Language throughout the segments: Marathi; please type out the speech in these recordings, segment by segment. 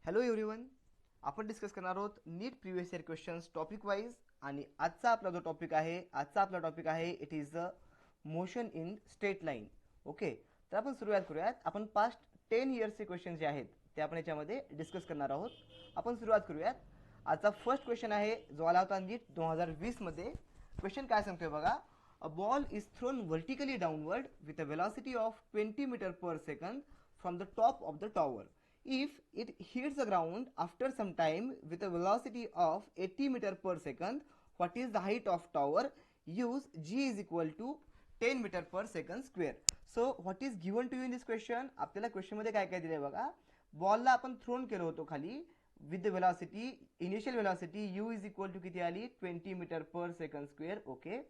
हॅलो एव्हरीवन, आपण डिस्कस करणार आहोत NEET previous year questions topic wise. आणि आजचा आपला टॉपिक आहे it is the motion in straight line. Okay, तर आपण सुरुवात करूयात. आपण पास्ट 10 इयर्सचे क्वेश्चन जे आहेत ते आपण याच्यामध्ये डिस्कस करणार आहोत. आपण सुरुवात करूयात. आजचा फर्स्ट क्वेश्चन आहे जो आला होता नीट 2020 मध्ये. क्वेश्चन काय सांगतोय बघा. A ball is thrown vertically downward with a velocity of 20 meter per second from the top of the tower. If it hits the ground after some time with a velocity of 80 meter per second, what is the height of tower? Use g is equal to 10 meter per second square. So what is given to you in this question? आपल्याला क्वेश्चन मध्ये काय काय दिलंय बघा. बॉलला आपण थ्रोन केलं होतो खाली with the velocity, initial velocity u is equal to किती आली 20 meter per second square. Okay,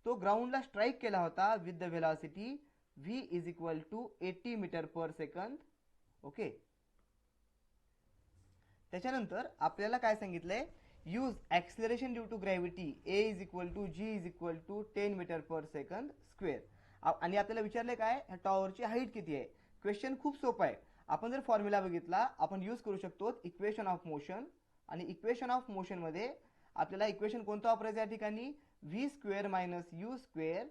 तो ग्राउंडला स्ट्राईक केला होता with the velocity v is equal to 80 meter per second. Okay, त्याच्यानंतर आपल्याला काय सांगितलंय, use acceleration due to gravity A is equal to G is equal to 10 metre per second square. आणि आपल्याला विचारलंय काय, ह्या टॉवरची हाईट किती आहे. क्वेश्चन खूप सोपा आहे. आपण जर फॉर्म्युला बघितला आपण यूज करू शकतो इक्वेशन ऑफ मोशन. आणि इक्वेशन ऑफ मोशन मध्ये आपल्याला इक्वेशन कोणतं वापरायचं या ठिकाणी, V square minus U square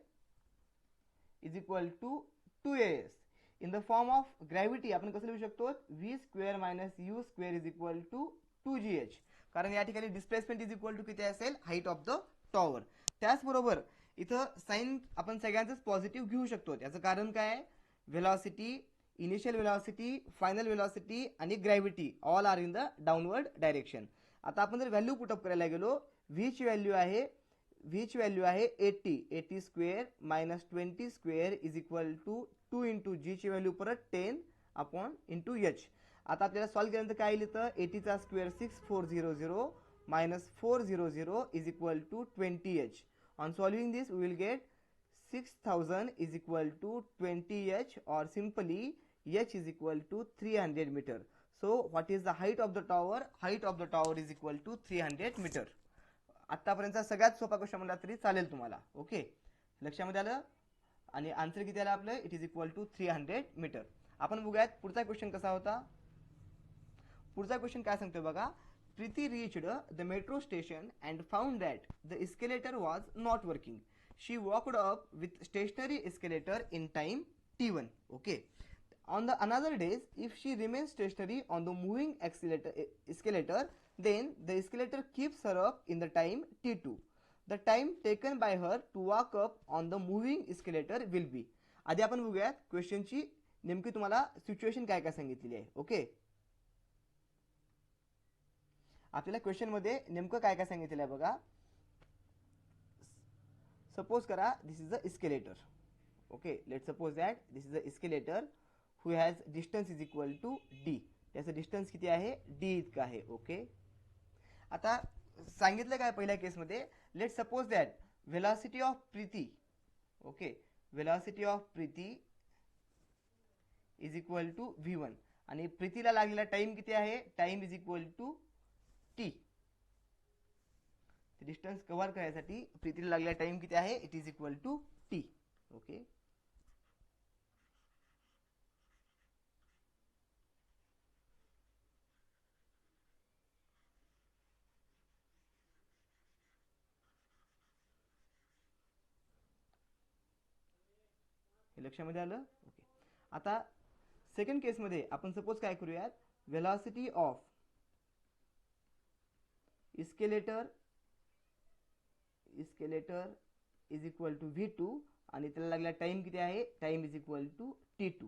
is equal to 2as. In the form of gravity आपण कसं लिहू शकतो, V square minus U square is equal to 2gh. कारण या ठिकाणी डिस्प्लेसमेंट इज इक्वल टू किती असेल, हाईट ऑफ द टॉवर. त्याचबरोबर इथं साइन आपण सगळ्यांचंच पॉझिटिव्ह घेऊ शकतो. त्याचं कारण काय, velocity, initial velocity, final velocity आणि gravity all are in the downward direction. आता आपण जर व्हॅल्यू पुटअप करायला गेलो, व्हीची व्हॅल्यू आहे 80 square minus 20 square is equal to 2 into g ची व्हॅल्यू परत 10 अपॉन इंटू एच. आता आपल्याला सॉल्व्ह केल्यानंतर काय येतं, 80चा square 6400 minus 400 is equal to 20h. On solving this we will get 6000 is equal to 20h or simply h is equal to 300 meter. So what is the height of the tower? Height of the tower is equal to 300 meter. आतापर्यंतचा सगळ्यात सोपा क्वेश्चन म्हणला तरी चालेल तुम्हाला. ओके, लक्षामध्ये आलं. आणि आन्सर किती आलं आपलं, it is equal to 300 meter. आपण बघूयात पुढचा क्वेश्चन कसा होता. पुढचा क्वेश्चन काय सांगतोय बघा. Preeti reached the metro station and found that the escalator was not working. She walked up with stationary escalator in time t1. Okay, on the another days, if she remains stationary on the moving escalator, then the escalator keeps her up in the time t2. The time taken by her to walk up on the moving escalator will be. आधी आपण बघूयात क्वेश्चनची नेमकी तुम्हाला सिच्युएशन काय काय सांगितलेली आहे. ओके, आपल्याला क्वेश्चन मध्ये नेमकं काय काय सांगितलेलं आहे बघा. सपोज करा this is the escalator. Okay, let suppose that this is the escalator who has distance is equal to d. त्याचं डिस्टन्स किती आहे, डी इतकं आहे. ओके, आता सांगितलं काय पहिल्या केसमध्ये, let suppose that velocity of Preeti. Okay, velocity of Preeti is equal to v1 आणि प्रीतीला लागलेला टाइम किती आहे, time is equal to T. Distance cover करायसाठी प्रीतीला लागलेला टाइम किती आहे, it is equal to T. Okay, हे लक्षामध्ये आलं. ओके, आता सेकंड केसमध्ये आपण सपोज काय करूयात, velocity of escalator is equal to v2 आणि त्याला लागलेला टाइम किती आहे, time is equal to t2.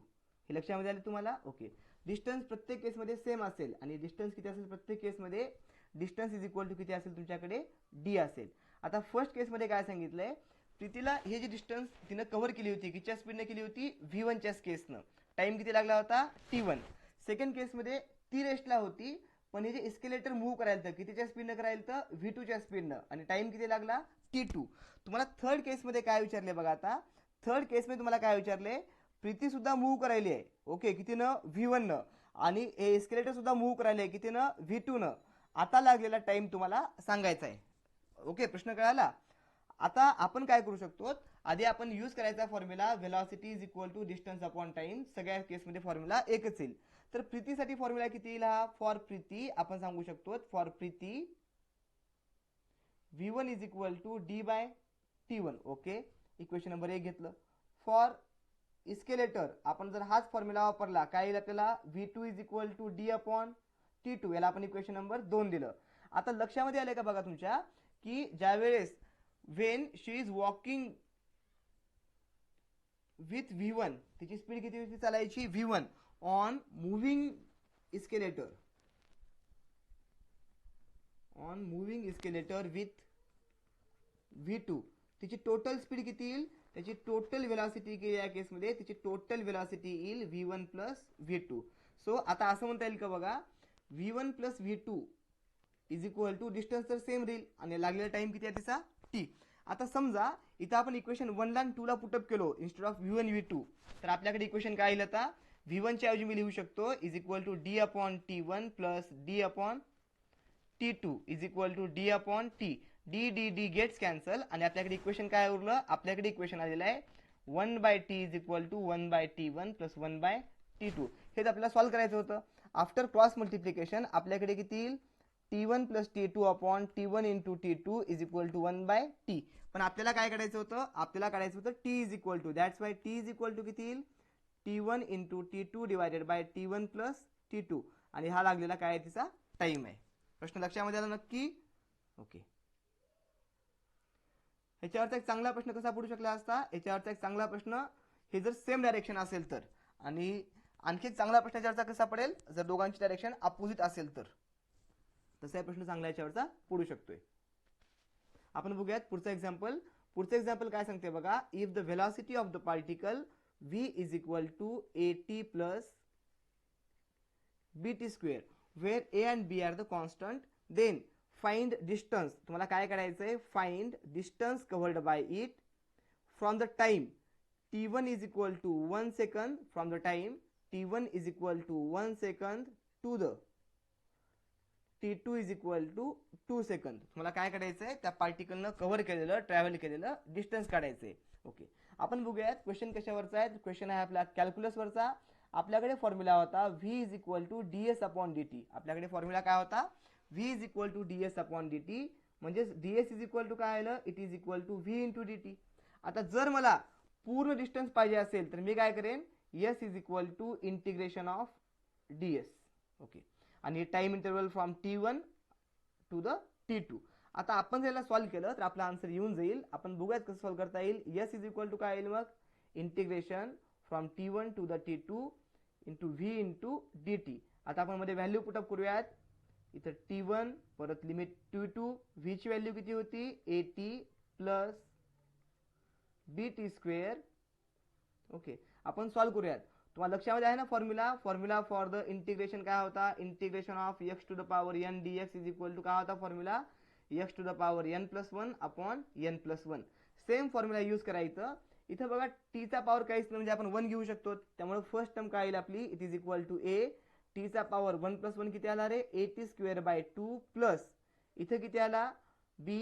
हे लक्षामध्ये आले तुम्हाला. ओके, डिस्टन्स प्रत्येक केसमध्ये सेम असेल आणि डिस्टन्स किती असेल प्रत्येक केसमध्ये, डिस्टन्स इज इक्वल टू किती असेल तुमच्याकडे, डी असेल. आता फर्स्ट केसमध्ये काय सांगितलंय, प्रीतीला हे जी डिस्टन्स तिनं कव्हर केली होती कितीच्या स्पीडने केली होती, v1च्या केसनं. टाइम किती लागला होता, t1. सेकंड केसमध्ये ती रेस्टला होती पण हे जे एस्केलेटर मूव्ह करायला तर कितीच्या स्पीडनं करायला तर v2च्या स्पीडनं आणि टाइम किती लागला, t2. तुम्हाला थर्ड केसमध्ये काय विचारले बघा. आता थर्ड केसमध्ये तुम्हाला काय विचारले, प्रीती सुद्धा मूव्ह करायली आहे. ओके, कितीनं, v1नं आणि हे एस्केलेटर सुद्धा मूव्ह करायला आहे कितीनं, v2नं. आता लागलेला टाइम तुम्हाला सांगायचा आहे. ओके, प्रश्न कळाला. आता आपण काय करू शकतो, आधी आपण यूज करायचा formula velocity is equal to distance upon time. सगळ्या केसमध्ये फॉर्म्युला एकच येईल. तर प्रीतीसाठी फॉर्म्युला किती येईल हा? फॉर प्रीती आपण सांगू शकतो for Preeti v1 is equal to D by t1. Okay, equation number 1 घेतलं. फॉर इस्केलेटर आपण जर हाच फॉर्म्युला वापरला काय येईल आपल्याला? v2 is equal to D upon t2. याला आपण इक्वेशन नंबर 2 दिलं. आता लक्षामध्ये आलंय का बघा तुमच्या की ज्यावेळेस when she is walking with v1 तिची स्पीड किती होती चालायची? v1 on moving escalator with v2 तिची टोटल स्पीड किती येईल? त्याची टोटल वेलॉसिटी केली या केसमध्ये तिची टोटल वेलॉसिटी येईल v1 प्लस v2. सो आता असं म्हणता येईल का बघा v1 plus v2 is equal to distance तर सेम राहील आणि लागलेला टाइम किती आहे तिचा? t. आता समजा इथं आपण इक्वेशन 1 ला आणि 2 ला पुटअप केलो इन्स्टेड ऑफ v1 v2, तर आपल्याकडे इक्वेशन काय येईल? आता v1 च्या ऐवजी मी लिहू शकतो is equal to d upon t1 plus d upon t2 is equal to d upon t. D D D gets cancel आणि आपल्याकडे इक्वेशन काय उरलं? आपल्याकडे इक्वेशन आलेलं आहे 1 by t is equal to 1 by t1 plus 1 by t2. हेच आपल्याला सॉल्व्ह करायचं होतं. आफ्टर क्रॉस मल्टिप्लिकेशन आपल्याकडे किती येईल? t1 plus t2 upon t1 into t2 is equal to 1 by t. पण आपल्याला काय काढायचं होतं? आपल्याला काढायचं होतं t is equal to, that's why t is equal to किती येईल? t1 into t2 divided by t1 plus t2. आणि हा लागलेला काय आहे तिचा? टाइम आहे. प्रश्न लक्षामध्ये आला नक्की? ओके. ह्याच्यावरचा एक चांगला प्रश्न कसा पडू शकला असता? याच्यावरचा एक चांगला प्रश्न हे जर सेम डायरेक्शन असेल तर, आणि आणखी एक चांगला प्रश्न याच्यावरचा कसा पडेल जर दोघांची डायरेक्शन अपोजिट असेल तर. तसा प्रश्न चांगला याच्यावरचा पडू शकतोय. आपण बघूयात पुढचा एक्झाम्पल. पुढचं एक्झाम्पल काय सांगते बघा. If the velocity of the particle v is equal to at plus bt square where a and b are the constant, then find distance. तुम्हाला काय करायचंय? Find distance covered by it from the time t1 is equal to 1 second from the time t1 is equal to 1 second to the t2 is equal to 2 सेकंद. तुम्हाला काय काढायचंय? त्या पार्टिकलनं कव्हर केलेलं ट्रॅव्हल केलेलं डिस्टन्स काढायचंय. ओके, आपण बघूयात क्वेश्चन कशावरचा आहे. क्वेश्चन आहे आपला कॅल्क्युलसवरचा. आपल्याकडे फॉर्म्युला होता v is equal to ds upon dt. आपल्याकडे फॉर्म्युला काय होता? v is equal to ds upon dt. म्हणजे ds इज इक्वल टू काय आलं? It is equal to v into dt. आता जर मला पूर्ण डिस्टन्स पाहिजे असेल तर मी काय करेन? s is equal to integration of ds. Okay, आणि time interval from t1 to the t2. आता आपण जर याला सॉल्व्ह केलं तर आपला आन्सर येऊन जाईल. आपण बघूयात कसं सॉल्व्ह करता येईल. s इज इक्वल टू काय येईल मग? Integration from t1 to the t2 into v into dt. आता आपण मध्ये व्हॅल्यू पुटअप करूयात. इथं t1 परत लिमिट t2, v ची व्हॅल्यू किती होती? at plus bt square. Okay, आपण सॉल्व्ह करूयात. तुम्हाला लक्षामध्ये आहे ना formula? Formula for the integration काय होता? Integration of x to the power n dx is equal to काय होता formula? x to the power n plus 1 upon n plus 1. Same formula use करायचं. इथं बघा t चा पॉवर काहीच म्हणजे आपण 1 घेऊ शकतो. त्यामुळे फर्स्ट टर्म काय येईल आपली? It is equal to a t चा पॉवर 1 प्लस 1 किती आला रे? at स्क्वेअर बाय 2 प्लस इथं किती आला? b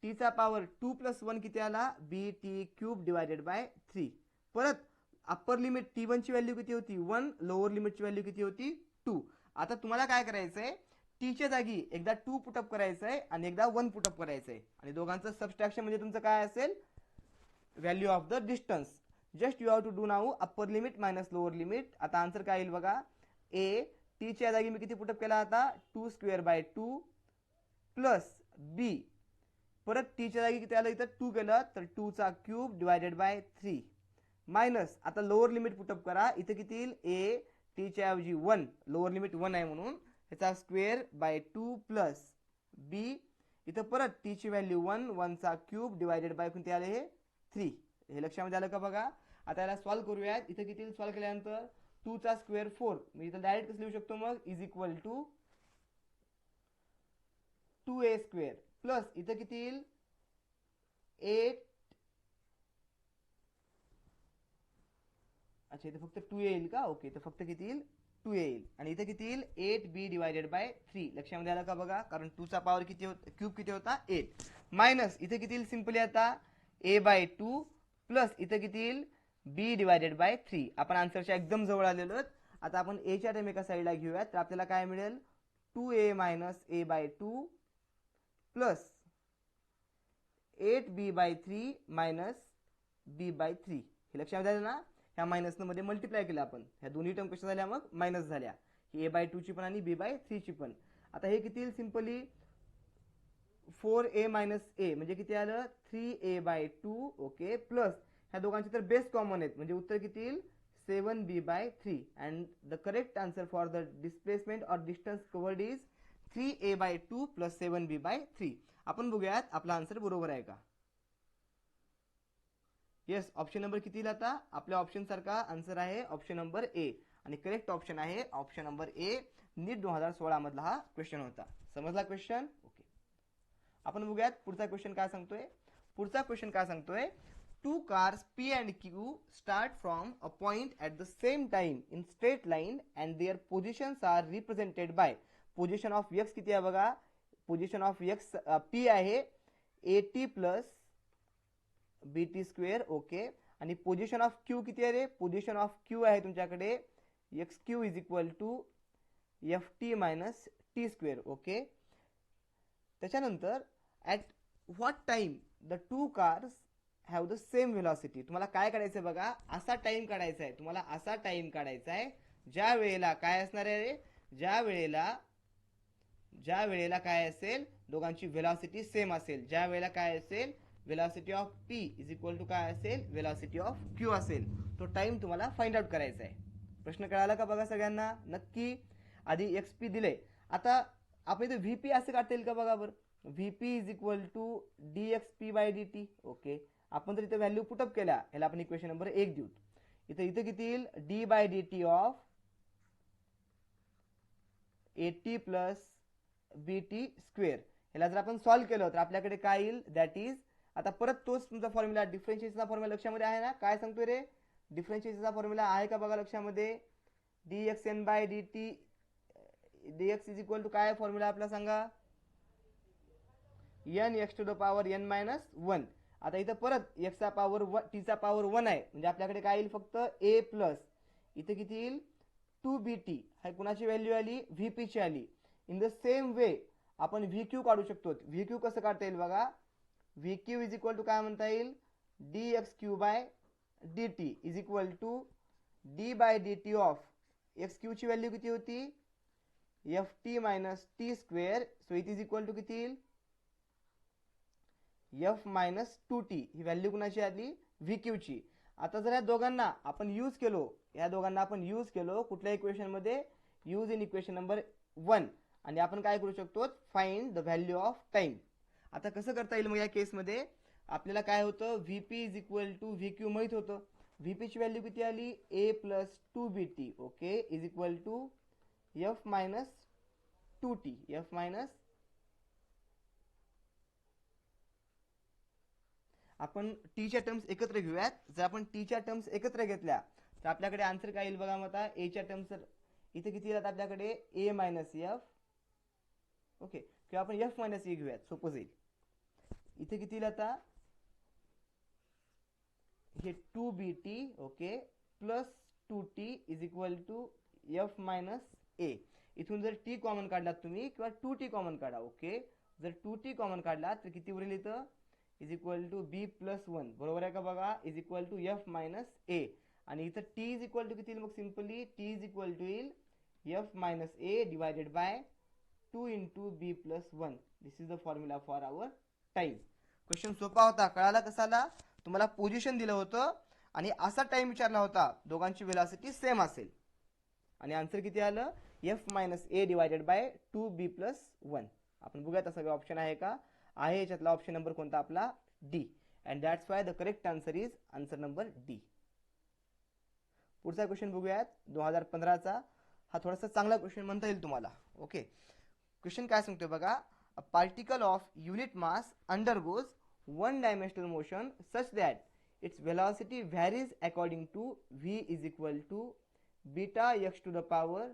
t चा पॉवर 2 प्लस 1 किती आला? bt cube divided by 3. परत अप्पर लिमिट t1 ची व्हॅल्यू किती होती? 1. लोअर लिमिटची व्हॅल्यू किती होती? 2. आता तुम्हाला काय करायचंय? t च्या जागी एकदा 2 पुटअप करायचंय आणि एकदा 1 पुटअप करायचंय आणि दोघांचं सबस्ट्रॅक्शन म्हणजे तुमचं काय असेल? Value of the distance. Just you have to do now upper limit minus lower limit. आता आन्सर काय येईल बघा. a t च्या जागी मी किती पुटअप केला आता? 2 स्क्वेअर बाय 2 प्लस b परत t च्या जागी किती आलं? इथं 2 केलं तर 2 चा क्यूब डिवायडेड बाय 3 मायनस आता लोअर लिमिट पुटअप करा. इथं किती येईल? a t च्या ऐवजी 1, लोअर लिमिट 1 आहे म्हणून ह्याचा स्क्वेअर बाय 2 प्लस b इथं परत t ची व्हॅल्यू 1, 1 चा क्यूब डिवायडेड बाय किती आले? हे 3. हे लक्षामध्ये आलं का बघा? आता याला सॉल्व्ह करूयात. इथं किती येईल सॉल्व्ह केल्यानंतर? 2 चा स्क्वेअर 4. मी इथं डायरेक्ट कसं लिहू शकतो मग? Is equal to 2a square plus इथं किती येईल? 8. अच्छा, इथे फक्त 2 येईल का? ओके, तर फक्त किती येईल? 2 येईल आणि इथे किती येईल 8b डिवायडेड बाय 3. लक्षामध्ये आलं का बघा, कारण 2 चा पॉवर किती होता, क्यूब किती होता 8, मायनस इथे किती येईल सिंपली आता a बाय 2 प्लस इथे किती येईल b डिवायडेड बाय 3. आपण आन्सरच्या एकदम जवळ आलेलो आहोत. आता आपण a च्या टर्म एका साईडला घेऊयात, तर आपल्याला काय मिळेल 2a minus a by 2 plus 8b by 3 minus b by 3. हे लक्षात आलं ना, ह्या मायनस मध्ये मल्टिप्लाय केलं आपण, ह्या दोन्ही टर्म कशा झाल्या मग मायनस झाल्या, ही a बाय 2 ची पण आणि b बाय 3 ची पण. आता हे किती येईल सिंपली 4a मायनस a म्हणजे किती आलं 3a बाय 2. ओके, प्लस ह्या दोघांचे तर बेस कॉमन आहेत म्हणजे उत्तर किती येईल 7b by 3. And the correct answer for the displacement or distance covered is 3a by 2 plus 7b by 3. आपण बघूयात आपला आन्सर बरोबर आहे का. येस, ऑप्शन नंबर किती येईल आता, आपल्या ऑप्शन सारखा आन्सर आहे ऑप्शन नंबर ए आणि करेक्ट ऑप्शन आहे ऑप्शन नंबर ए. नीट 2016 मधला हा क्वेश्चन होता. समजला क्वेश्चन. ओके, आपण बघूयात पुढचा क्वेश्चन काय सांगतोय. पुढचा क्वेश्चन काय सांगतोय, two cars P and Q start from a point at the same time in straight line and their positions are represented by position of x किती आहे बघा, पोझिशन ऑफ x P आहे 80 प्लस bt स्क्वेअर. ओके, आणि पोझिशन ऑफ Q किती आहे रे, पोझिशन ऑफ Q आहे तुमच्याकडे xq is equal to ft minus T square. Okay, त्याच्यानंतर at what time the two cars have the same velocity. तुम्हाला काय काढायचं आहे बघा, असा टाइम काढायचा आहे तुम्हाला, असा टाइम काढायचा आहे ज्या वेळेला काय असणार आहे रे, ज्या वेळेला काय असेल दोघांची व्हेलॉसिटी सेम असेल, ज्या वेळेला काय असेल velocity of p is equal to काय असेल व्हेलॉसिटी ऑफ q असेल. तो टाइम तुम्हाला फाइंड आउट करायचा आहे. प्रश्न कळाला का बघा सगळ्यांना नक्की. आधी xp दिले, आता आपण इथे vp असे काढता येईल का बघा बरं, vp is equal to dxp by dt. ओके, आपण जर इथे व्हॅल्यू पुटअप केल्या, ह्याला आपण इक्वेशन नंबर 1 देऊ. इथे किती येईल d by dt of 80 plus bt square. ह्याला जर आपण सॉल्व्ह केलं तर आपल्याकडे काय येईल, दॅट इज आता परत तोच तुमचा फॉर्म्युला डिफरन्शिएशनचा फॉर्म्युला लक्षामध्ये आहे ना, काय सांगतोय रे डिफरन्शिएशनचा फॉर्म्युला आहे का बघा लक्षामध्ये, dxn by dt dx is equal to काय फॉर्म्युला आपला सांगा, n x to the power n minus 1. आता इथं परत x चा पॉवर t चा पॉवर 1 आहे म्हणजे आपल्याकडे काय येईल फक्त a प्लस इथे किती येईल 2bt. हा कुणाची व्हॅल्यू आली, vp ची आली. इन द सेम वे आपण vq काढू शकतो. vq कसं काढता येईल बघा, vq इज इक्वल टू काय म्हणता येईल dxq by dt is equal to d by dt of xq ची व्हॅल्यू किती होती ft minus T square. So it is equal to किती येईल f मायनस 2t. ही व्हॅल्यू कुणाची आली vq ची. आता जर या दोघांना आपण यूज केलो कुठल्या इक्वेशन मध्ये, यूज इन इक्वेशन नंबर 1, आणि आपण काय करू शकतो find the value of time. आता कसं करता येईल मग या केसमध्ये, आपल्याला काय होतं vp is equal to vq माहित होतं, vp ची व्हॅल्यू किती आली a plus 2bt. Okay, is equal to f minus 2t. f minus आपण टी च्या टर्म्स एकत्र घेऊयात. जर आपण टी च्या टर्म्स एकत्र घेतल्या तर आपल्याकडे आन्सर काय येईल बघा. मग आता ए च्या टर्म्स इथे किती येईल आपल्याकडे ए मायनस एफ. ओके, किंवा आपण एफ मायनस ए घेऊयात, सोपं येईल. इथे किती येईल आता हे 2bt. Okay, plus 2t is equal to f minus a. इथून जर टी कॉमन काढलात तुम्ही किंवा 2t कॉमन काढा. ओके, जर 2t कॉमन काढला तर किती उरेल इथं is equal to b plus 1. बरोबर आहे का बघा, is equal to f minus a. आणि इथं टी इज इक्वल टू किती येईल मग, simply t is equal to येईल f minus a divided by 2 into b plus 1. This is the formula for our time. Question सोपा होता, कळाला कसाला. तुम्हाला पोझिशन दिलं होतं आणि असा टाइम विचारला होता, दोघांची वेलॉसिटी सेम असेल, आणि आन्सर किती आलं F minus a divided bye 2b plus 1. आपण बघूयात सगळे ऑप्शन आहे का, आहे. याच्यातला ऑप्शन नंबर कोणता आपला D. And that's why the correct answer is answer number D. पुढचा क्वेश्चन बघूयात 2015चा. हा थोडासा चांगला क्वेश्चन म्हणता येईल तुम्हाला. ओके, क्वेश्चन काय सांगतोय बघा. A particle of unit mass undergoes one dimensional motion such that its velocity varies according to v is equal to beta x to the power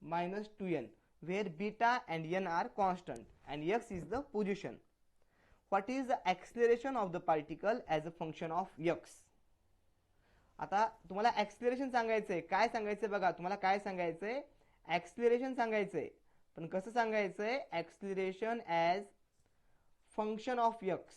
minus 2n, where beta and n are constant and x is the position. What is the acceleration of the particle as a function of x? आता तुम्हाला ॲक्सिलरेशन सांगायचंय, काय सांगायचंय बघा, तुम्हाला काय सांगायचंय, ॲक्सिलरेशन सांगायचंय, पण कसं सांगायचंय, acceleration as function of x,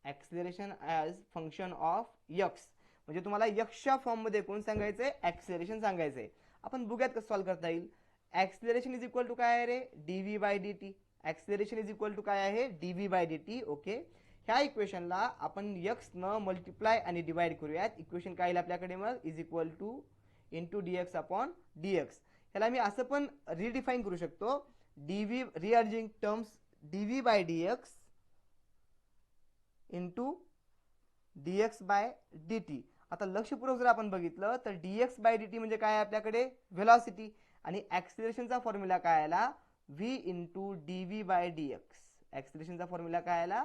acceleration as function of x, म्हणजे तुम्हाला यक्षच्या फॉर्ममध्ये कोण सांगायचंय, ॲक्सिलरेशन सांगायचंय. आपण बघूयात कसं सॉल्व्ह करता येईल. ॲक्सिलरेशन इज इक्वल टू काय आहे रे, d by d t. Acceleration is equal to काय आहे, d by d t. Okay, ह्या इक्वेशनला आपण यक्स न मल्टिप्लाय आणि डिवाइड करूयात. इक्वेशन काय येईल आपल्याकडे मग, is equal to into d x upon d x. ह्याला मी असं पण रिडिफाईन करू शकतो, d v rearranging terms d V by D x into d x by d t. आता लक्षपूर्वक जर आपण बघितलं तर d x by d t म्हणजे काय आहे आपल्याकडे, व्हेलॉसिटी, आणि ॲक्सिलरेशनचा फॉर्म्युला काय आला, v into d V by D x. ॲक्सिलरेशनचा फॉर्म्युला काय आला,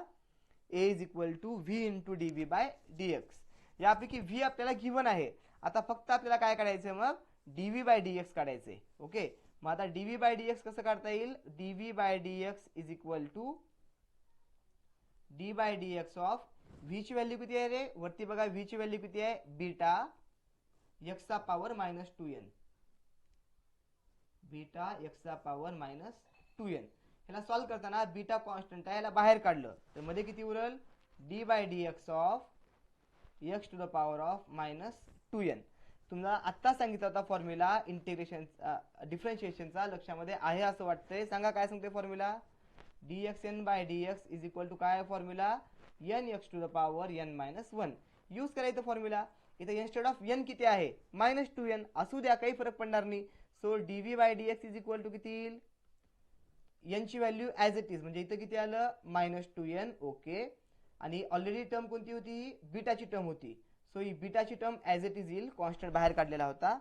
a is equal to v into d V by D x. यापैकी व्ही आपल्याला गिवन आहे. आता फक्त आपल्याला काय काढायचंय मग, d V by D x काढायचंय. ओके, मग आता d V by D x कसं काढता येईल, d V by D x is equal to D by D x of v ची व्हॅल्यू किती आहे रे, वरती बघा व्ही ची व्हॅल्यू किती आहे, बीटा एक्स चा power minus 2n, beta x चा पॉवर मायनस 2n. ह्याला सॉल्व्ह करताना बीटा कॉन्स्टंट आहे, ह्याला बाहेर काढलं तर मध्ये किती उरल, d by D x of x to the power of minus 2n. तुम्हाला आत्ता सांगितलं होता फॉर्म्युला इंटिग्रेशन डिफरन्शिएशनचा, लक्षामध्ये आहे असं वाटतंय. सांगा काय सांगते formula, d x n by D x is equal to काय formula, n x to the power n minus 1. Use करायचं फॉर्म्युला. इथे इन्स्टेड ऑफ एन किती आहे, मायनस 2n. असू द्या, काही फरक पडणार नाही. So D V by D x is equal to किती येईल, एन ची व्हॅल्यू ॲज इट इज, म्हणजे इथं किती आलं, मायनस 2n. ओके, आणि ऑलरेडी टर्म कोणती होती, बीटाची टर्म होती. सो ही बीटाची टर्म ॲज इट इज येईल, कॉन्स्टंट बाहेर काढलेला होता.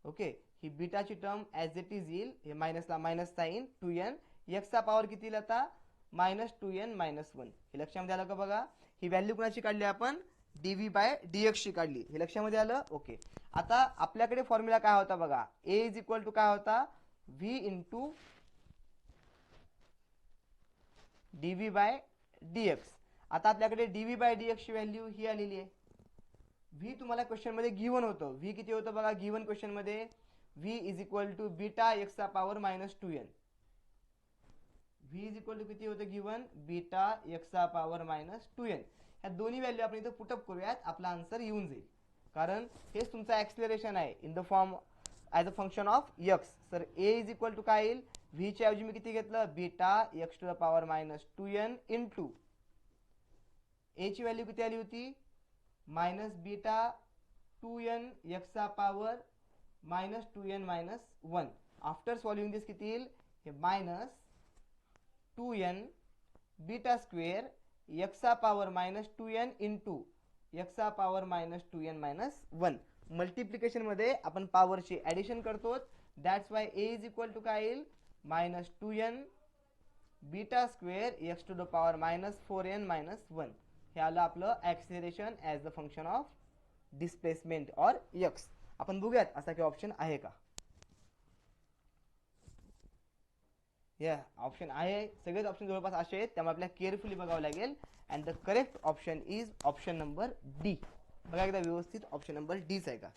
ओके, ही बीटाची टर्म ॲज इट इज येईल, हे मायनसला मायनस साईन 2n, एक्सचा पॉवर किती येईल आता, मायनस 2n मायनस 1. हे लक्षामध्ये आलं का बघा. ही व्हॅल्यू कुणाची काढली आपण, डी व्ही बाय डी एक्सची काढली. हे लक्षामध्ये आलं. ओके, आता आपल्याकडे फॉर्म्युला काय होता बघा, ए इज इक्वल टू काय होता, v into d V by D x. आता आपल्याकडे डी व्ही बाय डी एक्सची व्हॅल्यू ही आलेली आहे. व्ही तुम्हाला क्वेश्चन मध्ये गिवन होतं, व्ही किती होतं बघा गिवन क्वेश्चन मध्ये, v is equal to beta एक्सचा power minus 2n. V is equal to किती होतं गिवन, बीटा एक्सचा पॉवर मायनस 2n. ह्या दोन्ही व्हॅल्यू आपण इथं पुटअप करूयात, आपला आन्सर येऊन जाईल, कारण हेच तुमचं ॲक्सिलरेशन आहे in the form as a function of x. Sir a is equal to काय येईल, व्हीच्या ऐवजी मी किती घेतलं, beta x to the power minus 2n into a ची व्हॅल्यू किती आली होती, मायनस बीटा 2n एक्सचा power minus 2n minus 1. After solving this किती येईल, हे मायनस 2n बीटा स्क्वेअर एक्सचा पॉवर मायनस 2n इंटू एक्सचा power minus 2n minus 1. Multiplication मध्ये आपण पॉवरची ऍडिशन करतो, that's why A is equal to काय येईल, minus 2n beta square X to the power minus 4n minus 1. हे आलं आपलं acceleration as the function of displacement or X. आपण बघूयात असा काही ऑप्शन आहे का. या ऑप्शन आहे, सगळेच ऑप्शन जवळपास असे आहेत, त्यामुळे आपल्याला केअरफुली बघावं लागेल. And the correct option is option number D. बघा एकदा व्यवस्थित, ऑप्शन नंबर डीच आहे का,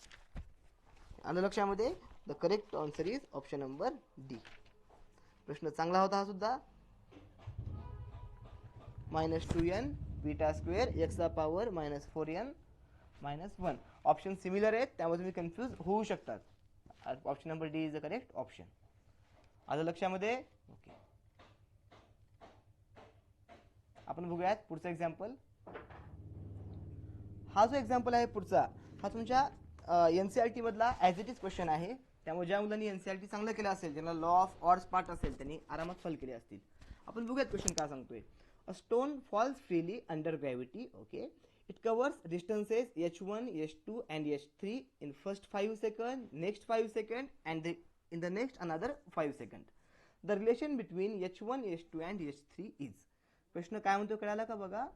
आलं लक्षामध्ये. The correct answer is option number D. प्रश्न चांगला होता हा सुद्धा. मायनस 2n बीटा स्क्वेअर एक्सचा power minus 4n minus 1. Option similar आहेत, त्यामुळे तुम्ही कन्फ्यूज होऊ शकतात. Option number D is the correct option. आलं लक्षामध्ये. ओके, आपण बघूयात पुढचा एक्झाम्पल. हा जो एक्झाम्पल आहे पुढचा, हा तुमच्या एनसीईआरटी मधला ॲज इट इज क्वेश्चन आहे. त्यामुळे ज्या मुलांनी एनसीईआरटी चांगलं केलं असेल, ज्यांना लॉ ऑफ ऑड्स पार्ट असेल, त्यांनी आरामात सॉल्व्ह केले असतील. आपण बघूयात क्वेश्चन काय सांगतोय. A stone falls freely under gravity. Okay, it covers distances h1, h2 and h3 in first 5 seconds, next 5 seconds and in the next another 5 seconds. The relation between h1, h2 and h3 is. प्रश्न काय म्हणतो कळाला का बघा.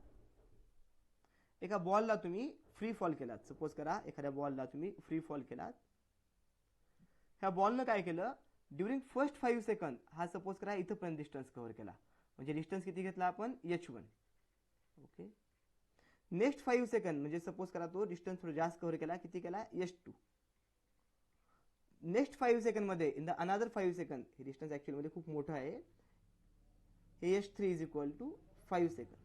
एका बॉलला तुम्ही फ्री फॉल केलात, सपोज करा एखाद्या बॉलला तुम्ही फ्री फॉल केलात, ह्या बॉलनं काय केलं, ड्युरिंग फर्स्ट 5 सेकंद हा सपोज करा इथंपर्यंत डिस्टन्स कव्हर केला, म्हणजे डिस्टन्स किती घेतला आपण h1. ओके, नेक्स्ट 5 सेकंद म्हणजे सपोज करा तो डिस्टन्स थोडं जास्त कव्हर केला, किती केला h2. नेक्स्ट 5 सेकंद मध्ये इन द अनदर 5 सेकंद, हे डिस्टन्स ऍक्च्युअली मध्ये खूप मोठं आहे, हे h3 इज इक्वल टू 5 सेकंद.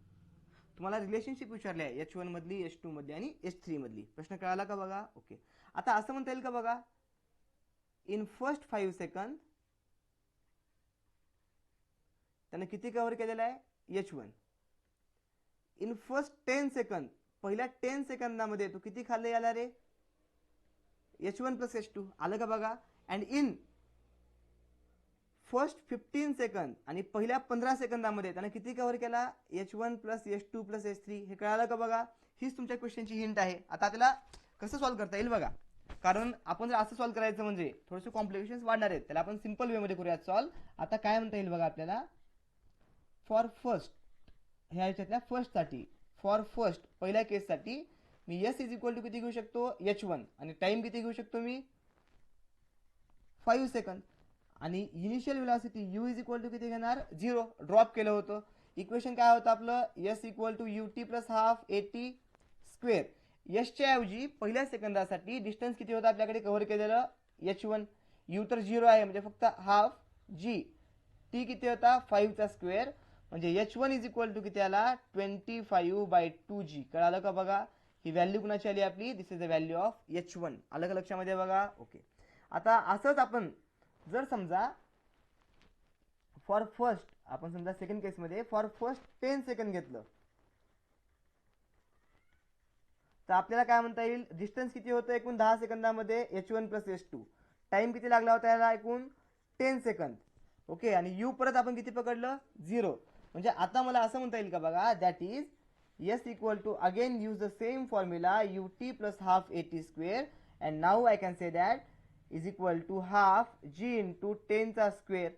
तुम्हाला रिलेशनशिप विचारली आहे h1 मधली, h2 मधली आणि h3 मधली. प्रश्न कळाला का बघा. ओके, आता असं म्हणता येईल का बघा, इन फर्स्ट 5 सेकंद त्याने किती कव्हर केलेलं आहे h1. इन फर्स्ट 10 सेकंद, पहिल्या 10 सेकंदामध्ये तो किती खाल्ले याला रे, h1 प्लस h2. आलं का बघा. अँड इन फर्स्ट 15 सेकंद आणि पहिल्या 15 सेकंदामध्ये त्याने किती कव्हर केला, h1 plus h2 plus h3. हे कळालं का बघा. हीच तुमच्या क्वेश्चनची हिंट आहे. आता त्याला कसं सॉल्व्ह करता येईल बघा, कारण आपण जर असं सॉल्व्ह करायचं म्हणजे थोडेसे कॉम्प्लिकेशन्स वाढणार आहेत, त्याला आपण सिंपल वे मध्ये करूयात सॉल्व्ह. आता काय म्हणता येईल बघा आपल्याला, फॉर फर्स्ट, ह्या ह्याच्यातल्या फर्स्टसाठी, फॉर फर्स्ट पहिल्या केससाठी मी s इज इक्वल टू किती घेऊ शकतो, h1, आणि टाइम किती घेऊ शकतो मी 5 सेकंद, आणि initial velocity u is equal to किती घेणार 0, ड्रॉप केलं होतं. इक्वेशन काय होतं आपलं, s equal to ut plus half at square. च्या ऐवजी पहिल्या सेकंदासाठी डिस्टन्स किती होतं आपल्याकडे कव्हर केलेलं h1, u तर 0 आहे म्हणजे फक्त हाफ g, t किती होता 5 चा स्क्वेअर, म्हणजे h1 इज इक्वल टू किती आला 25/2g. कळालं का बघा. ही व्हॅल्यू कुणाची आली आपली, this is the value of h1. आलं का लक्षामध्ये बघा. ओके, आता असंच आपण जर समजा फॉर फर्स्ट, आपण समजा सेकंड केस मध्ये फॉर फर्स्ट 10 सेकंद घेतलं, तर आपल्याला काय म्हणता येईल, डिस्टन्स किती होतं एकूण 10 सेकंदामध्ये h1 प्लस h2. टाइम किती लागला होता याला एकूण 10 सेकंद. ओके, आणि u परत आपण किती पकडलं 0. म्हणजे आता मला असं म्हणता येईल का बघा, that is s equal to again use the same formula ut plus half at square, and now I can say that is equal to half g into 10 चा स्क्वेअर.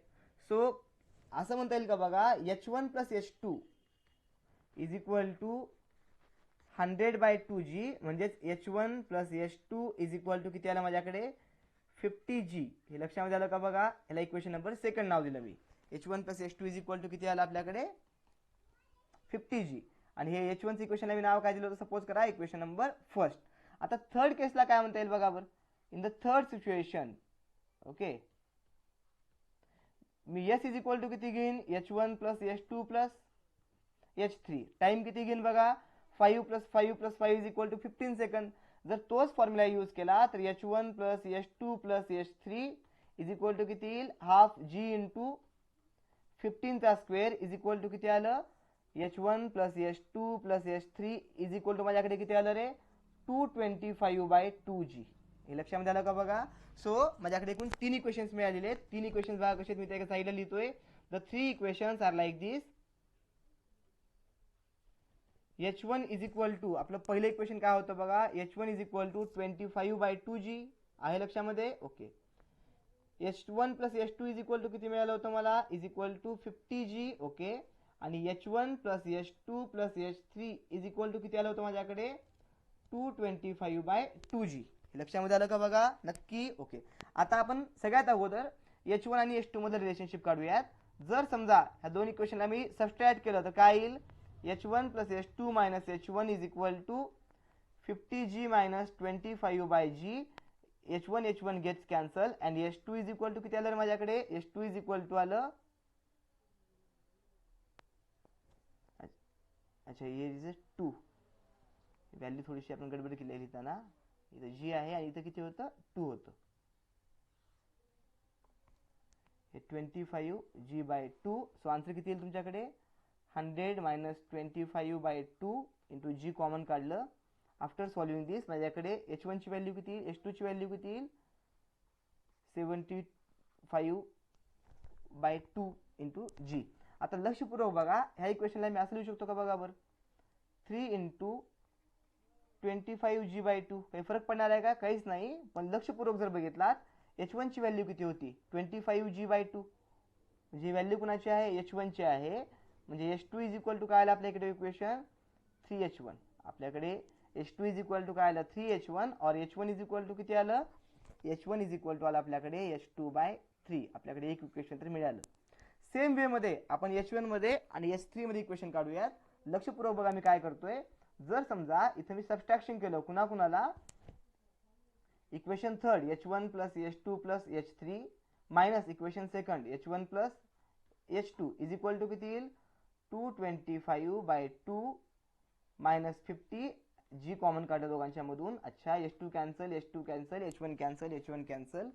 सो असं म्हणता येईल का बघा, h1 plus h2 is equal to 100/2g, म्हणजेच h1 plus h2 is equal to किती आलं माझ्याकडे 50g. हे लक्षामध्ये आलं का बघा. याला इक्वेशन नंबर सेकंड नाव दिलं मी. h1 plus h2 is equal to किती आलं आपल्याकडे 50g, आणि हे h1 इक्वेशनला मी नाव काय दिलं होतं, सपोज करा इक्वेशन नंबर फर्स्ट. आता थर्ड केसला काय म्हणता येईल बघा बरं. In the third situation, okay, मी s इज इक्वल टू किती घेईन h1 plus h2 plus h3. Time किती घेईन बघा 5 plus 5 plus 5 is equal to 15 सेकंद. जर तोच फॉर्म्युला यूज केला तर h1 plus h2 plus h3 is equal to किती येईल, हाफ g इंटू 15 चा स्क्वेअर इज इक्वल टू किती आलं, h1 plus h2 plus h3 is equal to माझ्याकडे किती आलं रे 225/2g. हे लक्षामध्ये आलं का बघा. सो माझ्याकडे एकूण 3 इक्वेशन्स मिळालेले आहेत. 3 इक्वेशन्स बघा कसे मी त्या साईडला लिहितोय. The 3 equations are like this. h1 is equal to, आपलं पहिलं इक्वेशन काय होतं बघा, h1 is equal to 25/2g. आहे लक्षामध्ये. Okay, h1 plus h2 is equal to किती मिळालं होतं मला, is equal to 50g. Okay, आणि h1 plus h2 plus h3 is equal to किती आलं होतं माझ्याकडे 225/2g. लक्षामध्ये आलं का बघा नक्की. ओके, आता आपण सगळ्यात अगोदर h1 आणि h2 मधलं रिलेशनशिप काढूयात. जर समजा ह्या दोन इक्वेशनला मी सबस्ट्रॅक्ट केलं तर काय येईल, h1 plus h2 minus h1 is equal to 50g minus 25/g. h1 gets cancel, and h2 is equal to किती आलं माझ्याकडे, h2 इज इक्वल टू आलं, अच्छा हे इज 2. व्हॅल्यू थोडीशी आपण गडबड केली लिहिताना, इथं g आहे आणि इथं किती होतं 2 होतं. हे 25g/2. सो आन्सर किती येईल तुमच्याकडे 100 मायनस 25/2 इंटू g कॉमन काढलं. आफ्टर सॉल्विंग दिस माझ्याकडे h1 ची व्हॅल्यू किती येईल, h2 ची व्हॅल्यू किती येईल 75/2 इंटू g. आता लक्षपूर्वक बघा, ह्या इक्वेशनला मी असं लिहू शकतो का बघा बरं, 3 इंटू 25g/2. काही फरक पडणार आहे का, काहीच नाही. पण लक्षपूर्वक जर बघितलात h1 ची व्हॅल्यू किती होती 25g/2, म्हणजे व्हॅल्यू कुणाची आहे h1 ची आहे. म्हणजे h2 इज इक्वल टू काय आलं आपल्याकडे इक्वेशन 3h1. आपल्याकडे H2 इज इक्वल टू काय आलं 3H1 और H1 इज इक्वल टू किती आलं H1 इज इक्वल टू आलं आपल्याकडे H2/3 आपल्याकडे एक इक्वेशन तर मिळालं. सेम वे मध्ये आपण H1 मध्ये आणि H3 मध्ये इक्वेशन काढूयात. लक्षपूर्वक बघा मी काय करतोय. जर समजा इथे मी सबस्ट्रॅक्शन केलं कुणा कुणाला equation third H1 plus H2 plus H3 minus equation second H1 plus H2 is equal to किती येईल 225/2 मायनस 50 जी कॉमन काढलं दोघांच्या मधून. अच्छा H2 cancel H2 cancel H1 cancel H1 cancel.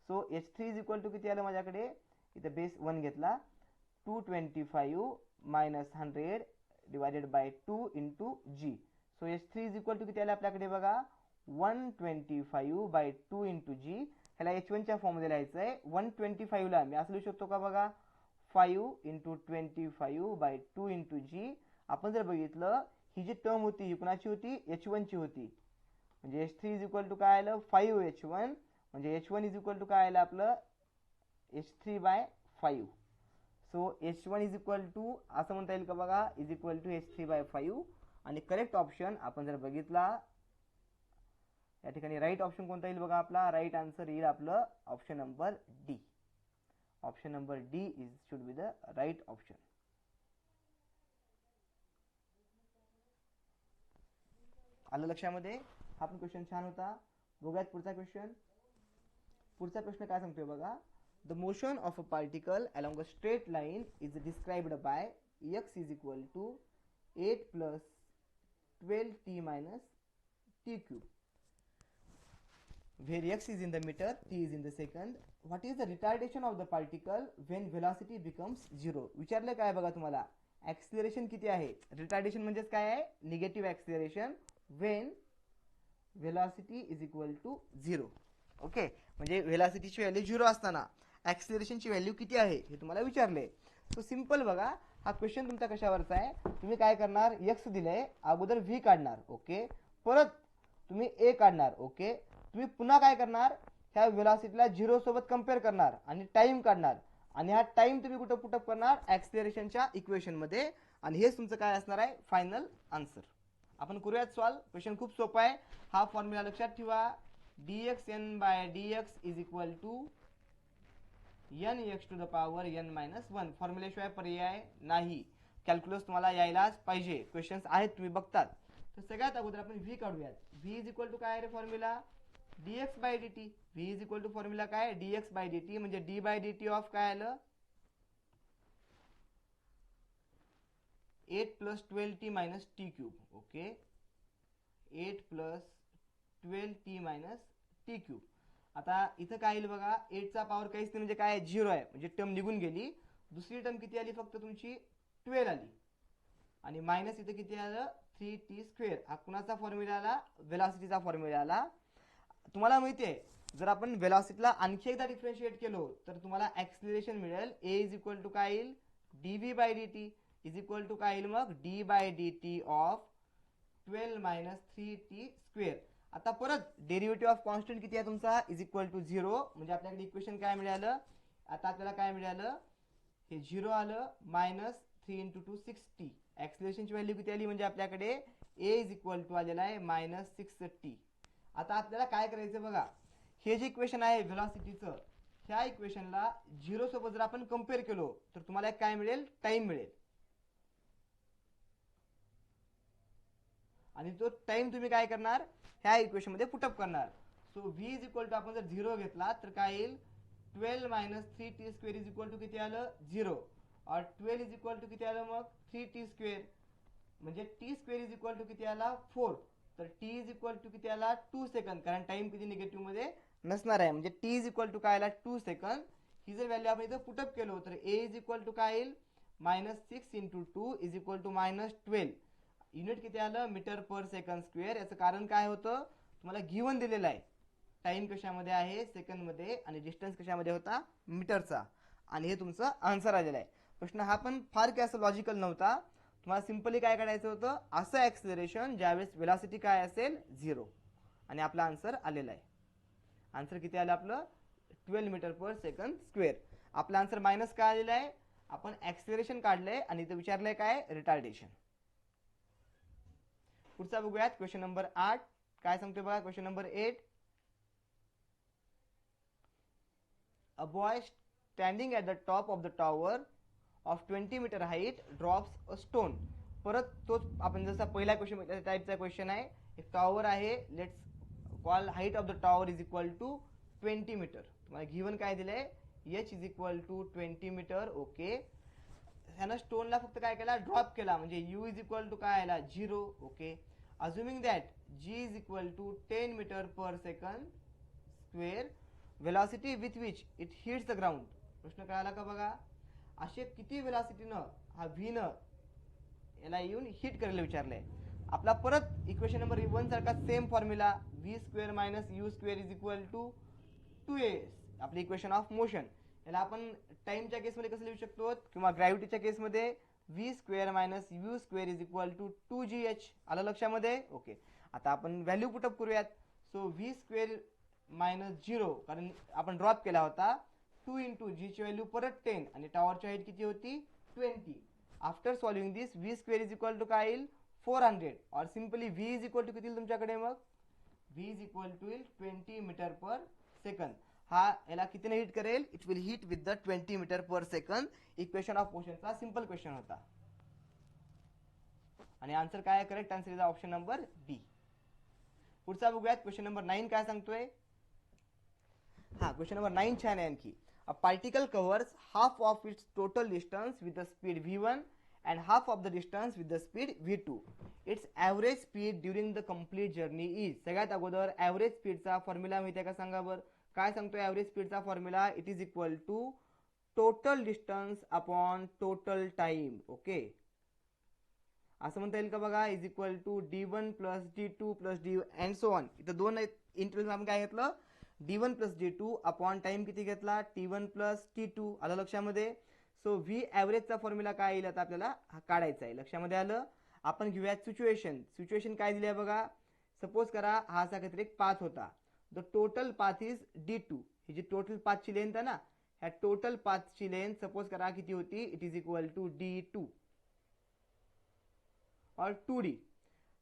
So H3 is equal to किती आलं माझ्याकडे इथे बेस 1 घेतला 225 minus 100 divided by 2 into G. So H3 is equal to किती आलं आपल्याकडे बघा 125/2 इंटू जी. ह्याला H1 च्या फॉर्म मध्ये लिहायचं आहे. 125 ला मी असं लिहू शकतो का बघा 5 इंटू 25/2 इंटू जी. आपण जर बघितलं ही जी टर्म होती ही कुणाची होती H1 ची होती. म्हणजे H3 इज इक्वल टू काय आलं 5H1 म्हणजे H1 इज इक्वल टू काय आलं आपलं H3/5. So H1 is equal to असं म्हणता येईल का बघा इज इक्वल टू H3/5. आणि करेक्ट ऑप्शन आपण जर बघितला या ठिकाणी राईट ऑप्शन कोणता येईल बघा आपला राईट आन्सर येईल आपलं option number D. Option number D is should be the right option. आलं लक्षामध्ये. हा पण क्वेश्चन छान होता. बघूयात पुढचा क्वेश्चन. पुढचा प्रश्न काय सांगतोय बघा the motion of a particle along a straight line is described by x is equal to 8 plus 12t minus t cube where x is in the meter, t is in the second. What is the retardation of the particle when velocity becomes 0? विचारलं काय बघा तुम्हाला ऍक्सिलरेशन किती आहे. रिटार्डेशन म्हणजेच काय आहे negative acceleration when velocity is equal to 0. Okay म्हणजे व्हेलॉसिटीची व्हॅल्यू 0 असताना ऍक्सिलरेशनची व्हॅल्यू किती आहे हे तुम्हाला विचारले. सो सिंपल बघा हा क्वेश्चन तुमचा कशावरचा आहे. तुम्ही काय करणार x दिलंय अगोदर v काढणार ओके परत तुम्ही a काढणार ओके. तुम्ही पुन्हा काय करणार ह्या व्हेलॉसिटीला 0 सोबत कंपेअर करणार आणि टाइम काढणार आणि हा टाइम तुम्ही कुठं पुटअप करणार ऍक्सिलरेशनच्या इक्वेशन मध्ये आणि हेच तुमचं काय असणार आहे फायनल आन्सर. आपण करूयात सॉल्व. क्वेश्चन खूप सोपा आहे. हा फॉर्म्युला लक्षात ठेवा dxn/dx is equal to nx to the power n-1. फॉर्म्युलेशिवाय पर्याय नाही. कॅल्क्युलस तुम्हाला यायलाच पाहिजे. क्वेश्चन्स आहेत तुम्ही बघतात. तर सगळ्यात अगोदर आपण v काढूयात. v इज इक्वल टू काय रे formula dx/dt. v is equal to formula काय dx/dt म्हणजे d/dt ऑफ काय आलं 8 plus 12t minus t cube. Okay 8 plus 12t minus t cube. आता इथं काय येईल बघा 8 चा पॉवर काहीच नाही म्हणजे काय 0 आहे म्हणजे टर्म निघून गेली. दुसरी टर्म किती आली फक्त तुमची 12 आली आणि मायनस इथं किती आलं 3t². हा कुणाचा फॉर्म्युला आला व्हेलॉसिटीचा फॉर्म्युला आला. तुम्हाला माहिती आहे जर आपण व्हेलॉसिटीला आणखी एकदा डिफरन्शिएट केलो तर तुम्हाला ऍक्सिलरेशन मिळेल a इज इक्वल टू काय येईल dv/dt इज इक्वल टू काय येईल मग d/dt ऑफ 12 मायनस 3t². आता परत डेरिव्हेटिव्ह ऑफ कॉन्स्टंट किती आहे तुमचा इज इक्वल टू 0 म्हणजे आपल्याकडे इक्वेशन काय मिळालं आता आपल्याला काय मिळालं हे 0 आलं मायनस 3 इंटू 2 6t. ऍक्सिलरेशनची व्हॅल्यू किती आली म्हणजे आपल्याकडे a इज इक्वल टू आलेला आहे मायनस 6t. आता आपल्याला काय करायचं बघा हे जे इक्वेशन आहे व्हेलॉसिटीचं ह्या इक्वेशनला 0 सोबत जर आपण कम्पेअर केलो तर तुम्हाला काय मिळेल टाइम मिळेल आणि तो टाइम तुम्ही काय करणार ह्या इक्वेशन मध्ये पुटअप करणार. So v is equal to आपण जर 0 घेतला तर काय येईल 12 minus 3t² is equal to किती आलं 0 और 12 इज इक्वल टू किती आलं मग 3t² म्हणजे t² इज इक्वल टू किती आला 4. तर t इज इक्वल टू किती आला 2 सेकंद कारण टाइम किती निगेटिव्ह मध्ये नसणार आहे म्हणजे t इज इक्वल टू काय आला 2 सेकंद. ही जर व्हॅल्यू आपण इथं पुटअप केलो तर a इज इक्वल टू काय येईल minus 6 into 2 is equal to minus 12. Unit किती आलं मीटर पर सेकंड स्क्वेअर. याचं कारण काय होतं तुम्हाला गिवन दिलेलं आहे टाइम कशामध्ये आहे सेकंड मध्ये आणि डिस्टन्स कशामध्ये होता मीटरचा आणि हे तुमचं आन्सर आलेलं आहे. प्रश्न हा पण फार काय असं लॉजिकल नव्हता. तुम्हाला सिंपली काय काढायचं होतं असं ऍक्सिलरेशन ज्यावेळेस व्हेलॉसिटी काय असेल 0 आणि आपला आन्सर आलेला आहे. आन्सर किती आलं आपलं 12 मीटर पर सेकंड स्क्वेअर. आपला आन्सर मायनस काय आलेला आहे आपण ऍक्सिलरेशन काढलंय आणि इथं विचारलंय काय रिटार्डेशन. पुढचा बघूयात क्वेश्चन नंबर 8. काय सांगतोय बघा question number 8. A boy standing at the top of the tower of 20 metre height drops a stone. परत तोच आपण जसा पहिला क्वेश्चन टाईपचा क्वेश्चन आहे. एक टॉवर आहे, let's call height of the tower is equal to 20 metre. तुम्हाला गिवन काय दिलंय, H is equal to 20 metre. Okay, ह्यानं स्टोनला फक्त काय केला, ड्रॉप केला, म्हणजे यू इज इक्वल टू काय आला, 0. Okay, assuming that G is equal to 10 metre per second square velocity with which it hits the ground. प्रश्न काय आला का बघा, असे किती वेलॉसिटीनं हा व्हीनं याला येऊन हिट करायला विचारलंय. आपला परत इक्वेशन नंबर 1 सारखा same formula, V square minus U square is equal to 2a, आपली इक्वेशन ऑफ मोशन. याला आपण टाइमच्या केसमध्ये कसं लिहू शकतो, किंवा ग्रॅव्हिटीच्या केसमध्ये V square minus U square is equal to 2gh. आलं लक्षामध्ये. ओके, आता आपण व्हॅल्यू पुटअप करूयात. सो व्ही स्क्वेअर मायनस 0, कारण आपण ड्रॉप केला होता, 2 इंटू जी ची व्हॅल्यू परत 10 आणि टॉवरची हाईट किती होती, 20. After solving this V square is equal to काय येईल, 400. और simply V is equal to किती येईल तुमच्याकडे, मग व्ही इज इक्वल टू येईल 20 मीटर पर सेकंड. हा याला कितीने हिट करेल, it will hit with the 20 meter per second. Equation of मोशनचा सिंपल क्वेश्चन होता आणि आन्सर काय आहे, correct answer is option number b. पुढचा बघूयात क्वेश्चन नंबर 9 काय सांगतोय. हा क्वेश्चन नंबर 9 छान आहे आणखी. A particle covers half of its total distance with the speed v1 and half of the distance with the speed v2. Its average speed during the complete journey is. सगळ्यात अगोदर ॲव्हरेज स्पीडचा फॉर्म्युला माहिती आहे का, सांगा बरं. काय सांगतोय ॲव्हरेज स्पीडचा formula, it is equal to total distance upon total time. Okay, असं म्हणता येईल का बघा, is equal to d1 plus d2 plus d and so on. इथं दोन इंटरव्ह्यू आपण काय घेतलं, d1 plus d2 upon time किती घेतला, t1 प्लस t2. आलं लक्षामध्ये. सो व्ही ॲव्हरेजचा फॉर्म्युला काय येईल आता आपल्याला काढायचा आहे, लक्षामध्ये आलं. आपण घेऊयात सिच्युएशन. सिच्युएशन काय दिली आहे बघा, सपोज करा हा असा काहीतरी एक पाथ होता. The total path is d2. ही जी टोटल पाथची लेंथ आहे ना, ह्या टोटल पाथची लेंथ सपोज करा किती होती, it is equal to d2 और 2d.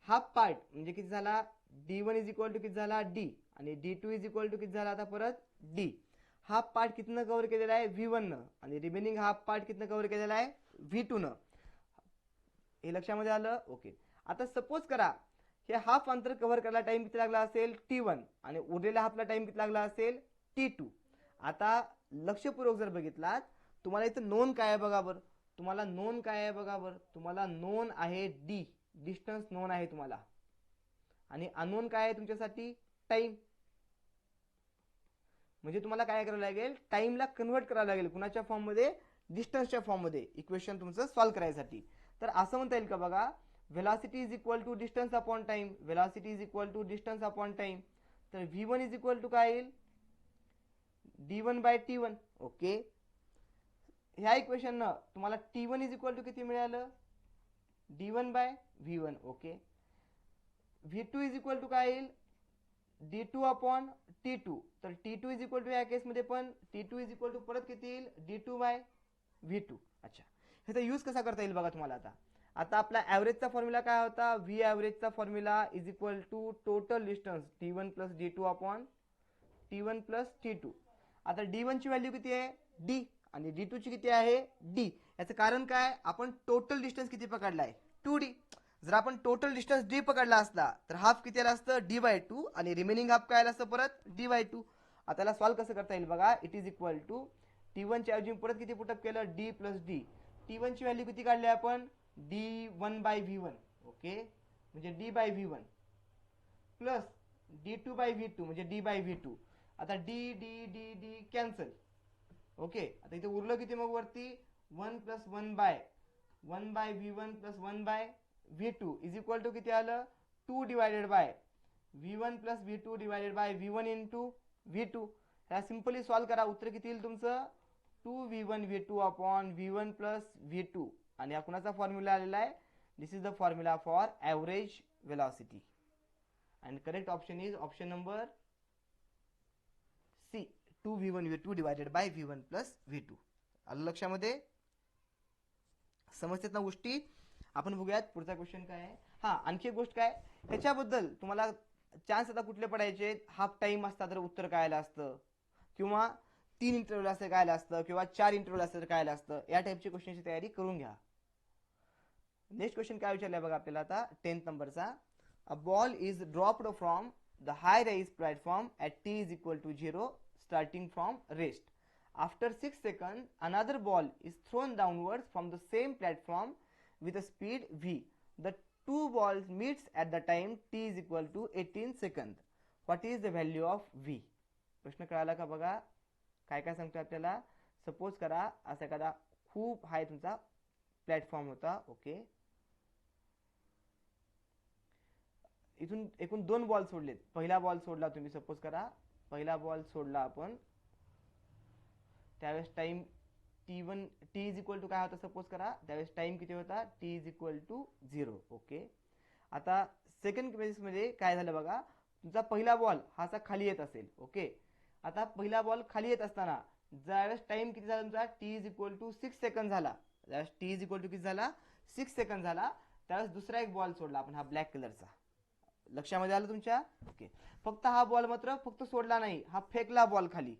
हाफ पार्ट म्हणजे किती झाला, d1 इज इक्वल टू किती झाला, d, आणि d2 इज इक्वल टू किती झाला आता परत d. हाफ पार्ट कितनं कव्हर केलेला आहे, v1 न, आणि रिमेनिंग हाफ पार्ट कितनं कव्हर केलेला आहे, v2 न. हे लक्षामध्ये आलं. ओके, आता सपोज करा हे हाफ अंतर कव्हर करायला टाइम किती लागला असेल, t1, आणि उरलेल्या हाफला टाइम किती लागला असेल, t2. आता लक्षपूर्वक जर बघितलात, तुम्हाला इथं नोन काय आहे बघा बरं, तुम्हाला नोन काय आहे बघा बरं, तुम्हाला नोन आहे d, डिस्टन्स नोन आहे तुम्हाला, आणि अनोन काय आहे तुमच्यासाठी, टाइम. म्हणजे तुम्हाला काय करावं लागेल, टाइमला कन्वर्ट करावं लागेल कुणाच्या फॉर्म मध्ये, डिस्टन्सच्या फॉर्म मध्ये, इक्वेशन तुमचं सॉल्व्ह करायसाठी. तर असं म्हणता येईल का बघा, velocity is equal to distance upon time, velocity is equal to distance upon time. तर v1 इज इक्वल टू काय येईल, d1 बाय t1. ओके, ह्या इक्वेशन न तुम्हाला t1 इज इक्वल टू किती मिळालं, d1 by v1. Okay, v2 is equal to काय येईल, d2 अपॉन t2. तर t2 इज इक्वल टू या केसमध्ये पण t2 इज इक्वल टू परत किती येईल, d2 बाय v2. अच्छा, ह्याचा यूज कसा करता येईल बघा तुम्हाला. आता आपला ॲव्हरेजचा फॉर्म्युला काय होता, व्ही ॲव्हरेजचा formula is equal to total distance t1 plus d2 upon t1 plus t2. आता d1 ची व्हॅल्यू किती आहे, d, आणि d2 ची किती आहे, d. याचं कारण काय, आपण टोटल डिस्टन्स किती पकडलाय, 2d. जर आपण टोटल डिस्टन्स d पकडला असता तर हाफ किती आला असतं, d बाय 2, आणि रिमेनिंग हाफ काय आला असतं परत d बाय 2. आता याला सॉल्व्ह कसं करता येईल बघा, it is equal to t1 च्या ऐवजी परत किती पुटअप केलं, d प्लस d. t1 ची व्हॅल्यू किती काढली आपण, d1 बाय v1. ओके, म्हणजे d by v1 plus d2 by v2 म्हणजे d बाय v2. आता d d d d cancel. Okay, आता इथे उरलं किती मग वरती, 1 plus 1 by v1 plus 1 by v2 is equal to किती आलं, 2 divided by v1 plus v2 divided by v1 into v2. ह्या सिंपली सॉल्व्ह करा, उत्तर किती येईल तुमचं, 2v1 v2 upon v1 plus v2. आणि हा कुणाचा फॉर्म्युला आलेला आहे, this is the formula for average velocity. And correct option is option number c, 2v1 v2 divided by v1 plus v2. आलं लक्षामध्ये, समजतात ना गोष्टी. आपण बघूयात पुढचा क्वेश्चन काय आहे. हा आणखी एक गोष्ट काय ह्याच्याबद्दल तुम्हाला चान्स आता कुठले पडायचे, हाफ टाइम असता तर उत्तर कळायला असतं, किंवा 3 इंटरव्ह्यूल असं कळायला असतं, किंवा 4 इंटरव्ह्यूल असं कळायला असतं. या टाईपची क्वेश्चनची तयारी करून घ्या. नेक्स्ट क्वेश्चन काय विचारलाय बघा आपल्याला आता 10th नंबरचा. A ball is dropped from the high rise platform at t is equal to 0 starting from rest. After 6 seconds, another ball is thrown downwards from the same platform with a speed v. The two balls meets at the time t is equal to 18 seconds. What is the value of v? प्रश्न कळाला का बघा. काय काय सांगतो आपल्याला. सपोज करा असा एखादा खूप हाय तुमचा प्लॅटफॉर्म होता. ओके, इथून एकूण 2 बॉल सोडलेत. पहिला बॉल सोडला तुम्ही, सपोज करा पहिला बॉल सोडला आपण, त्यावेळेस time t1 t is equal to काय होता सपोज करा, त्यावेळेस टाइम किती होता t is equal to 0. Okay, आता सेकंड केसमध्ये काय झालं बघा, तुमचा पहिला बॉल हा असा खाली येत असेल. ओके, आता पहिला बॉल खाली येत असताना ज्यावेळेस टाइम किती झाला तुमचा t इज इक्वल टू 6 सेकंद झाला, ज्यावेळेस t इज इक्वल टू किती झाला 6 सेकंद झाला, त्यावेळेस दुसरा एक बॉल सोडला आपण हा ब्लॅक कलरचा. लक्षामध्ये आलं तुमच्या. ओके, फक्त हा बॉल मात्र फक्त सोडला नाही, हा फेकला बॉल खाली.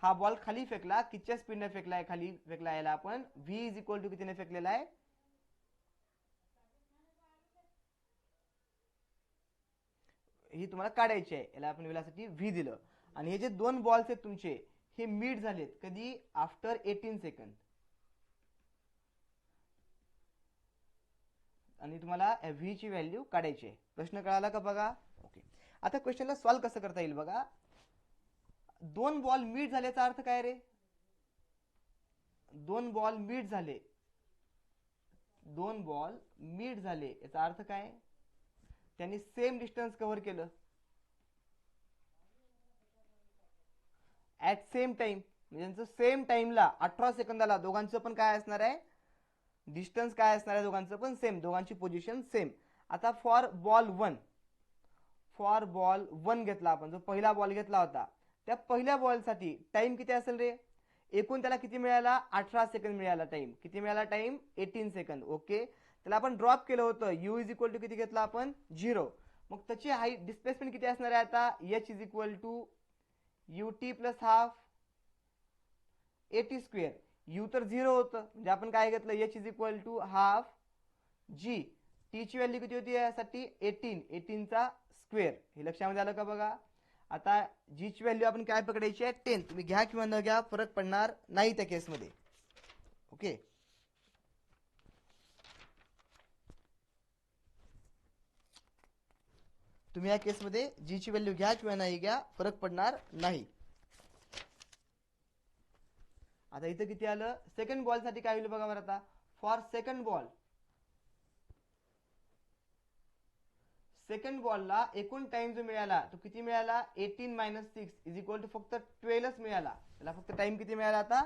हा बॉल खाली फेकला, कितच्या स्पीडने फेकलाय, खाली फेकला, याला आपण v इज इक्वल टू कितीने फेकलेला आहे, ही तुम्हाला काढायची आहे. याला आपण वेळासाठी v दिलं. आणि हे जे 2 बॉल्स आहेत तुमचे हे मीट झालेत कधी, आफ्टर 18 सेकंद. आणि तुम्हाला v ची व्हॅल्यू काढायची आहे. प्रश्न कळाला का बघा. ओके, आता क्वेश्चनला सॉल्व्ह कसं करता येईल बघा. 2 बॉल मीट झाल्याचा अर्थ काय रे, 2 बॉल मीट झाले, 2 बॉल मीट झाले याचा अर्थ काय, त्यांनी सेम डिस्टन्स कव्हर केलं ऍट सेम टाइम. म्हणजे त्यांचं सेम टाइमला 18 सेकंदाला दोघांचं पण काय असणार आहे, डिस्टन्स काय असणार आहे, दोघांचं पण सेम, दोघांची पोझिशन सेम. आता फॉर बॉल 1 घेतला आपण, जो पहिला बॉल घेतला होता, त्या पहिल्या बॉलसाठी टाइम किती असेल रे, एकूण त्याला किती मिळाला 18 सेकंद मिळाला. टाइम किती मिळाला, टाइम 18 सेकंद. ओके, त्याला आपण ड्रॉप केलं होतं, u इज इक्वल टू किती घेतला आपण 0. मग त्याची हाईट डिस्प्लेसमेंट किती असणार आहे आता, h is equal to ut plus half at square. u तर 0 होतं, म्हणजे आपण काय घेतलं, h is equal to half g. t ची व्हॅल्यू किती होती यासाठी 18 चा स्क्वेअर. हे लक्षामध्ये आलं का बघा. आता g ची व्हॅल्यू आपण काय पकडायची आहे 10. तुम्ही घ्या किंवा न घ्या फरक पडणार नाही त्या केसमध्ये. ओके, तुम्ही या केसमध्ये g ची व्हॅल्यू घ्या किंवा नाही घ्या फरक पडणार नाही. आता इथं किती आलं, सेकंड बॉल साठी काय होईल बघा बरं. आता फॉर सेकंड बॉलला एकूण टाइम जो मिळाला तो किती मिळाला, 18 मायनस 6 इज इक्वल टू फक्त 12च मिळाला. त्याला फक्त टाइम किती मिळाला आता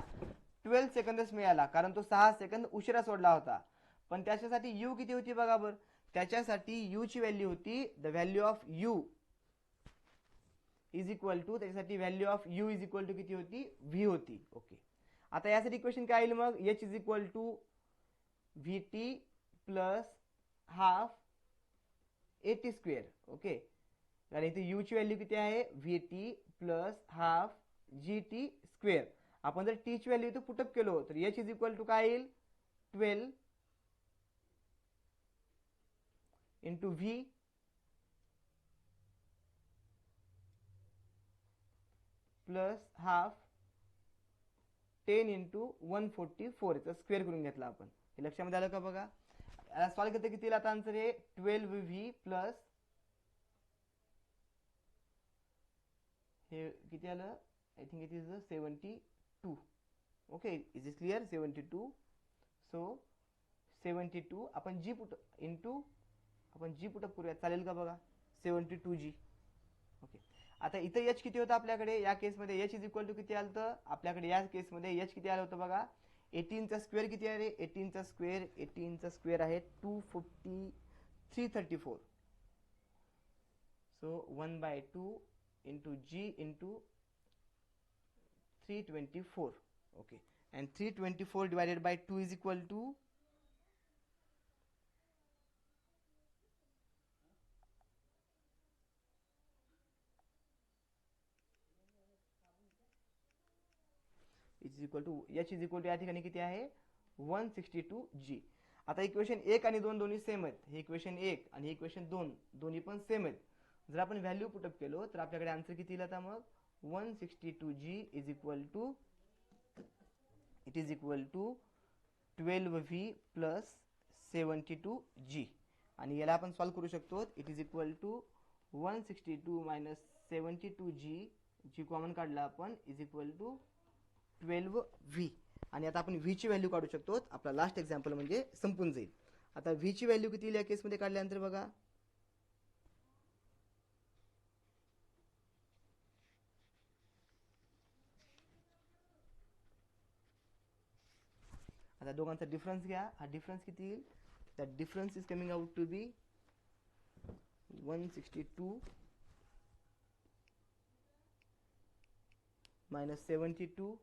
12 सेकंदच मिळाला, कारण तो 6 सेकंद उशिरा सोडला होता. पण त्याच्यासाठी u किती होती बघा बरं, त्याच्यासाठी u ची व्हॅल्यू होती, the value of u is equal to, त्याच्यासाठी value of u is equal to किती होती, v होती. ओके, आता यासाठी इक्वेशन काय येईल मग, h is equal to vt plus half at square. Okay, कारण इथे u ची व्हॅल्यू किती आहे vt plus half gt square. आपण जर t ची व्हॅल्यू इथे पुटअप केलो तर h इज इक्वल टू काय येईल 12 into v plus half 10 into 144 चा स्क्वेअर करून घेतला आपण. हे लक्षामध्ये आलं का बघा. याला सॉल्व करते किती आता आन्सर आहे 12v प्लस हे किती आलं, I think it is 72. Okay, is is clear 72. So 72 आपण जी पुट इंटू आपण जी पुटअप करूया, चालेल का बघा 72g. ओके, आता इथं h किती होतं आपल्याकडे, या केसमध्ये h इज इक्वल टू किती आलं होतं आपल्याकडे, या केसमध्ये h किती आलं होतं बघा 18 चा स्क्वेअर किती आहे रे, 18 चा स्क्वेअर आहे 334. So 1/2 into g into 324. Okay, and 324 divided by 2 is equal to is equal to H is equal to या ठिकाणी किती आहे 162G. आता इक्वेशन 1 आणि 2 दोन्ही सेम आहेत. हे इक्वेशन 1 आणि इक्वेशन 2 दोन्ही पण सेम आहेत. जर आपण व्हॅल्यू पुटअप केलो तर आपल्याकडे आन्सर किती येईल आता मग 162G is equal to 12V plus 72G. आणि याला आपण सॉल्व्ह करू शकतो. It is equal to 162 minus 72G G common काढला आपण इज इक्वल टू 12V. आणि आता आपण व्ही ची व्हॅल्यू काढू शकतो. आपला लास्ट एक्झाम्पल म्हणजे संपून जाईल. आता व्ही ची व्हॅल्यू किती येईल या केसमध्ये काढल्यानंतर बघा. आता दोघांचा डिफरन्स घ्या. हा डिफरन्स किती येईल. That difference is coming out to be 162 minus 72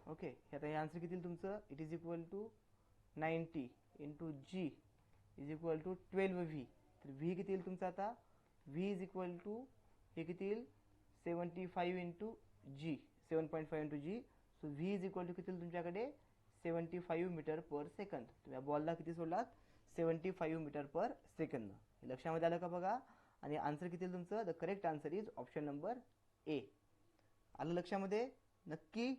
okay. आता हे आन्सर किती तुमचं it is equal to 90 into G is equal to 12V. तर व्ही किती येईल तुमचं आता व्ही इज इक्वल टू हे किती येईल 75 into G 7.5 into G. So V is equal to किती येईल तुमच्याकडे 75 मीटर पर सेकंद. तुम्ही बॉलला किती सोडलात 75 मीटर पर सेकंद. लक्षामध्ये आलं का बघा. आणि आन्सर किती येईल तुमचं the correct answer is option number A. आलं लक्षामध्ये. नक्की